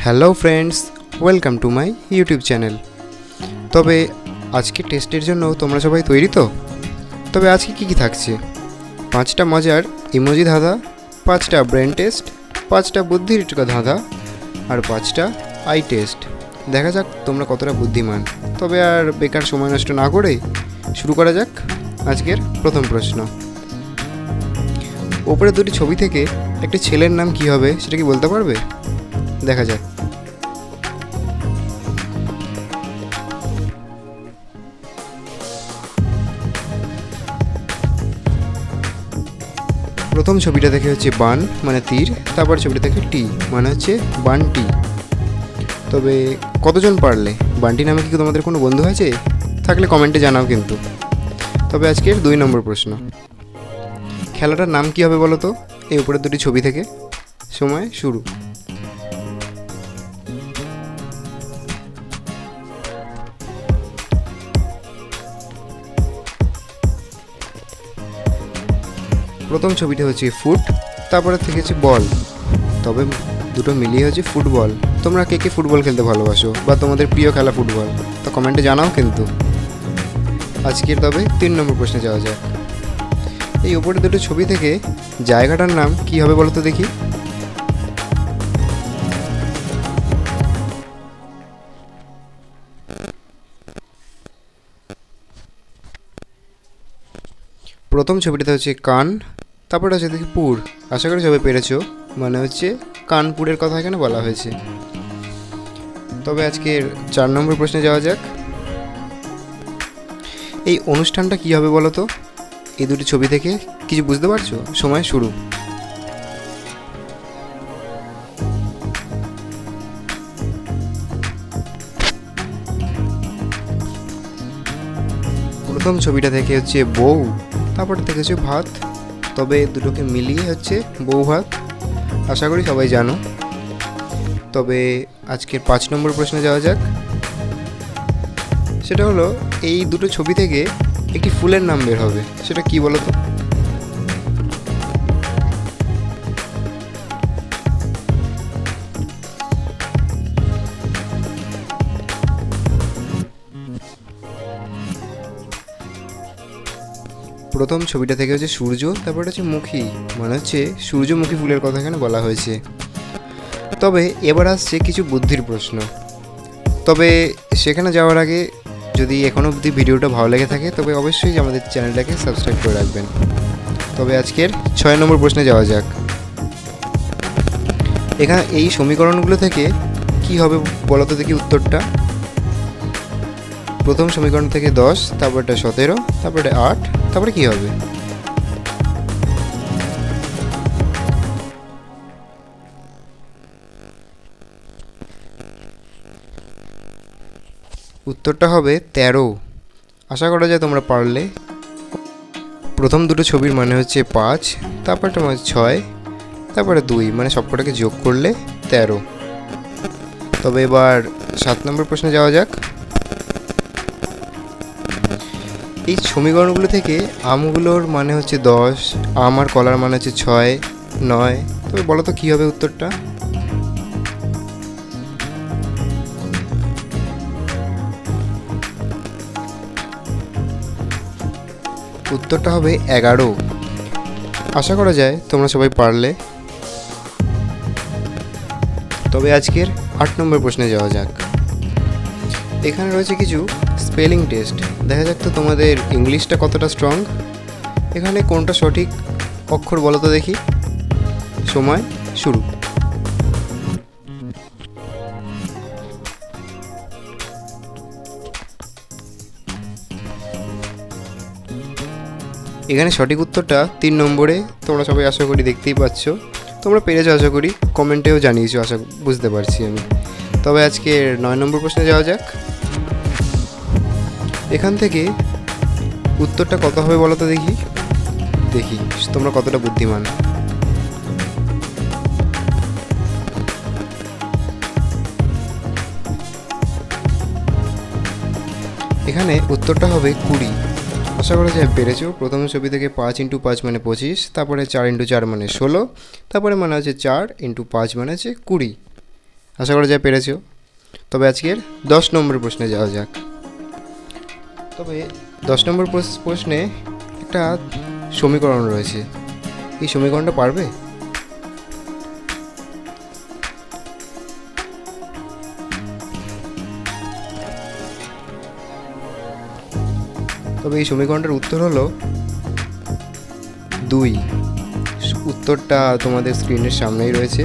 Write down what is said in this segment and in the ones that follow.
Hello friends, welcome to my YouTube channel. তবে আজকে টেস্টের জন্য তোমরা সবাই তৈরি তো? তবে আজকে কী থাকছে? 5টা মজার ইমোজি ধাঁধা, 5টা ব্রেন টেস্ট, 5টা বুদ্ধির ধাঁধা আর 5টা আই টেস্ট। দেখা যাক তোমরা কতটা বুদ্ধিমান। তবে আর বেকার সময় নষ্ট না করে শুরু করা যাক আজকের প্রথম প্রশ্ন। ওপরে দুটি ছবি থেকে একটি ছেলের নাম কী হবে সেটা কি বলতে পারবে? দেখা যাক। প্রথম ছবিটা দেখে হচ্ছে বান মানে তীর, তারপর ছবিটা দেখে টি মানে হচ্ছে বানটি। তবে কতজন পারলে? বানটি নামে কি তোমাদের কোনো বন্ধু আছে? থাকলে কমেন্টে জানাও কিন্তু। তবে আজকের 2 নম্বর প্রশ্ন, খেলাটার নাম কি হবে বলো তো এই উপরের দুটি ছবি থেকে? সময় শুরু। প্রথম ছবিটা হচ্ছে ফুট, তারপরে থেকে হচ্ছে বল, তবে দুটো মিলিয়ে হচ্ছে ফুটবল। তোমরা কে কে ফুটবল খেলতে ভালোবাসো বা তোমাদের প্রিয় খেলা ফুটবল, তো কমেন্টে জানাও কিন্তু। আজকের তবে 3 নম্বর প্রশ্নে যাওয়া যাক। এই উপরে দুটো ছবি থেকে জায়গাটার নাম কি হবে বলো তো দেখি? প্রথম ছবিটাতে হচ্ছে কান, তারপরে হচ্ছে দেখি পুর। আশা করি সবাই পেরেছো, মানে হচ্ছে কানপুরের কথা এখানে বলা হয়েছে। তবে আজকের 4 নম্বর প্রশ্নে যাওয়া যাক। এই অনুষ্ঠানটা কি হবে বলো তো এই দুটি ছবি থেকে? কিছু বুঝতে পারছো? সময় শুরু। প্রথম ছবিটা থেকে হচ্ছে বউ, তারপরে থেকে হচ্ছে ভাত, তবে দুটোকে মিলিয়ে হচ্ছে বউ ভাত। আশা করি সবাই জানো। তবে আজকের 5 নম্বর প্রশ্নে যাওয়া যাক। সেটা হলো এই দুটো ছবি থেকে একটি ফুলের নাম বের হবে, সেটা কি বলো তো? প্রথম ছবিটা থেকে হচ্ছে সূর্য, তারপরে হচ্ছে মুখী, মানে হচ্ছে সূর্যমুখী ফুলের কথা এখানে বলা হয়েছে। তবে এবার আসছে কিছু বুদ্ধির প্রশ্ন। তবে সেখানে যাওয়ার আগে যদি এখনও অবধি ভিডিওটা ভালো লেগে থাকে তবে অবশ্যই আমাদের চ্যানেলটাকে সাবস্ক্রাইব করে রাখবেন। তবে আজকের 6 নম্বর প্রশ্নে যাওয়া যাক। এখানে এই সমীকরণগুলো থেকে কি হবে বলো তো দেখি উত্তরটা? প্রথম সমীকরণ থেকে 10, তারপরটা 17, তারপরে 8, তারপরে কি হবে? উত্তরটা হবে 13। আশা করা যায় তোমরা পারলে। প্রথম দুটো ছবির মানে হচ্ছে 5, তারপরটা মানে 6, তারপরে 2, মানে সবকটাকে যোগ করলে 13। তবে এবার 7 নম্বর প্রশ্নে যাওয়া যাক। এই সমীকরণগুলো থেকে আমগুলোর মানে হচ্ছে 10, আম আর কলার মানে হচ্ছে 6, 9। তবে বলো তো কী হবে উত্তরটা? উত্তরটা হবে 11। আশা করা যায় তোমরা সবাই পারলে। তবে আজকের 8 নম্বর প্রশ্নে যাওয়া যাক। এখানে রয়েছে কিছু স্পেলিং টেস্ট। দেখা যাক তো তোমাদের ইংলিশটা কতটা স্ট্রং। এখানে কোনটা সঠিক অক্ষর বলো তো দেখি? সময় শুরু। এখানে সঠিক উত্তরটা 3 নম্বরে। তোমরা সবাই আশা করি দেখতেই পাচ্ছ। তোমরা পেরেছো আশা করি, কমেন্টেও জানিয়েছো, আশা বুঝতে পারছি আমি। তবে আজকে 9 নম্বর প্রশ্নে যাওয়া যাক। এখান থেকে উত্তরটা কত হবে বলো তো দেখি? দেখি তোমরা কতটা বুদ্ধিমান। এখানে উত্তরটা হবে 20। আশা করা যায় পেরেছো। প্রথম ছবি থেকে 5 × 5 মানে 25, তারপরে 4 × 4 মানে 16, তারপরে মানে আছে 4 × 5 মানে আছে 20। আশা করা যায় পেরেছো। তবে আজকের 10 নম্বর প্রশ্নে যাওয়া যাক। তবে 10 নম্বর প্রশ্নে একটা সমীকরণ রয়েছে, এই সমীকরণটা পারবে? তবে এই সমীকরণটার উত্তর হলো 2। উত্তরটা তোমাদের স্ক্রিনের সামনেই রয়েছে,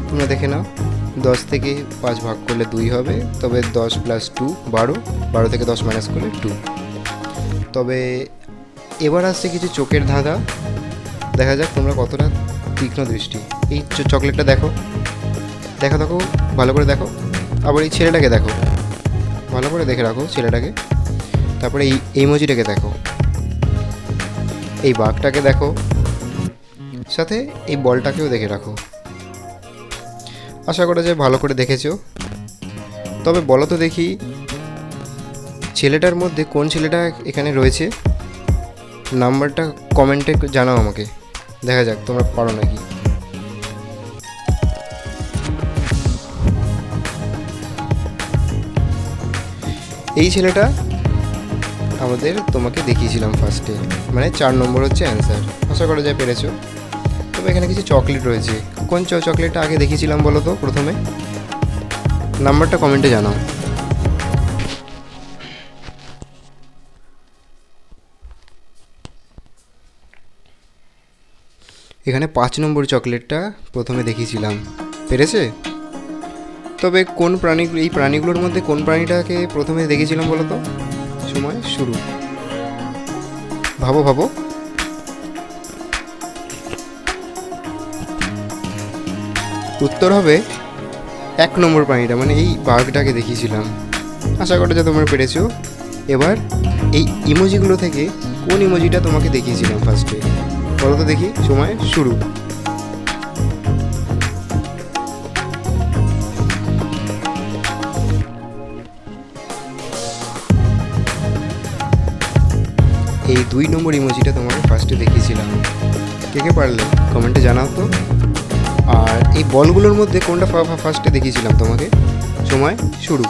তোমরা দেখে নাও। 10 থেকে 5 ভাগ করলে 2 হবে, তবে 10 + 2 12, 12 থেকে 10 মাইনাস করলে 2। তবে এবার আসছে কিছু চোখের ধাঁধা, দেখা যাক তোমরা কতটা তীক্ষ্ণ দৃষ্টি। এই চকলেটটা দেখো, দেখো ভালো করে দেখো। আবার এই ছেলেটাকে দেখো, ভালো করে দেখে রাখো ছেলেটাকে। তারপরে এই ইমোজিটাকে দেখো, এই বাঘটাকে দেখো, সাথে এই বলটাকেও দেখে রাখো। আশা করা যায় ভালো করে দেখেছো। তবে বলো তো দেখি, ছেলেটার মধ্যে কোন ছেলেটা এখানে রয়েছে? নাম্বারটা কমেন্টে জানাও আমাকে, দেখা যাক তোমরা পারো নাকি। এই ছেলেটা তোমাকে দেখিয়েছিলাম ফার্স্টে, মানে 4 নম্বর হচ্ছে অ্যান্সার। আশা করা যায় পেরেছো। তবে এখানে কিছু চকলেট রয়েছে, কোন চকলেটটা আগে দেখিয়েছিলাম বলো তো প্রথমে? নাম্বারটা কমেন্টে জানাও। এখানে 5 নম্বর চকলেটটা প্রথমে দেখিয়েছিলাম, পেরেছে? তবে কোন এই প্রাণীগুলোর মধ্যে কোন প্রাণীটাকে প্রথমে দেখেছিলাম বলো তো? সময় শুরু। ভাবো। উত্তর হবে 1 নম্বর প্রাণীটা, মানে এই বাঘটাকে দেখিয়েছিলাম। আশা করা যায় তোমরা পেরেছো। এবার এই ইমোজিগুলো থেকে কোন ইমোজিটা তোমাকে দেখিয়েছিলাম ফার্স্টে বলো তো দেখি? সময় শুরু। এই 2 নম্বর ইমোজিটা তোমাকে ফার্স্টে দেখিয়েছিলাম। কে পারলে কমেন্টে জানাও তো। আর এই বলগুলোর মধ্যে কোনটা ফার্স্টে দেখিয়েছিলাম তোমাকে? সময় শুরু।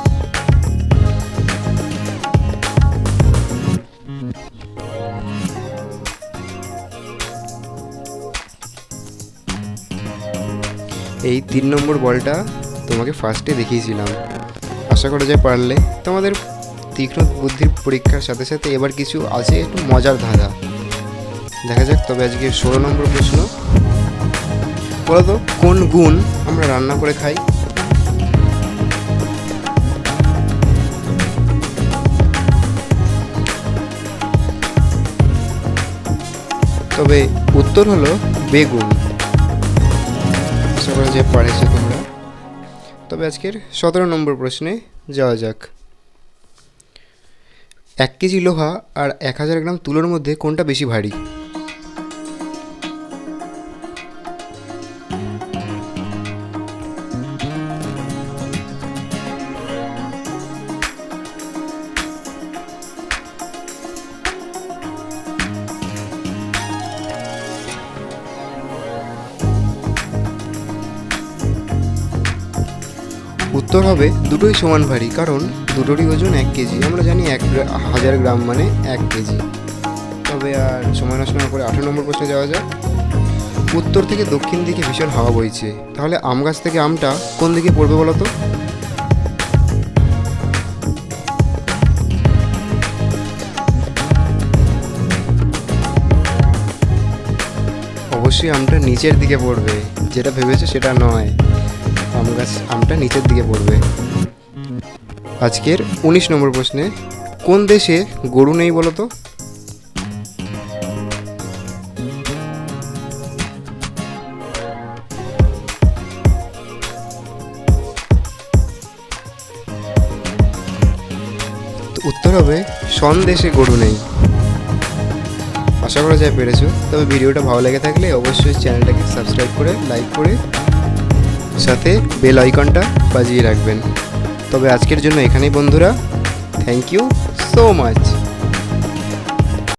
এই 3 নম্বর বলটা তোমাকে ফার্স্টে দেখিয়েছিলাম। আশা করা যায় পারলে। তোমাদের তীক্ষ্ণ বুদ্ধির পরীক্ষার সাথে সাথে এবার কিছু আছে একটু মজার ধাঁধা, দেখা যাক। তবে আজকে 16 নম্বর প্রশ্ন, বলো তো কোন গুণ আমরা রান্না করে খাই? তবে উত্তর হলো বেগুন। আশা করা যায় পারেছো তোমরা। তবে আজকের 17 নম্বর প্রশ্নে যাওয়া যাক। 1 কেজি লোহা আর 1000 গ্রাম তুলোর মধ্যে কোনটা বেশি ভারী? উত্তর হবে দুটোই সমান ভারী, কারণ দুটোরই ওজন 1 কেজি। আমরা জানি 1000 গ্রাম মানে 1 কেজি। তবে আর সময় নষ্ট না করে 18 নম্বর প্রশ্নে যাওয়া যাক। উত্তর থেকে দক্ষিণ দিকে ভীষণ হাওয়া বইছে, তাহলে আম গাছ থেকে আমটা কোন দিকে পড়বে বলো তো? অবশ্যই আমটা নিচের দিকে পড়বে, যেটা ভেবেছো সেটা নয়। আমটা নিচের দিকে পড়বে। আজকের 19 নম্বর প্রশ্নে, কোন দেশে গরু নেই বলো তো? উত্তর হবে শন দেশে গরু নেই। আশা করা যায় পেরেছো। তবে ভিডিওটা ভালো লেগে থাকলে অবশ্যই চ্যানেলটাকে সাবস্ক্রাইব করে লাইক করে সাথে বেল আইকনটা বাজিয়ে রাখবেন। তবে আজকের জন্য এখানেই বন্ধুরা, থ্যাংক ইউ সো মাচ।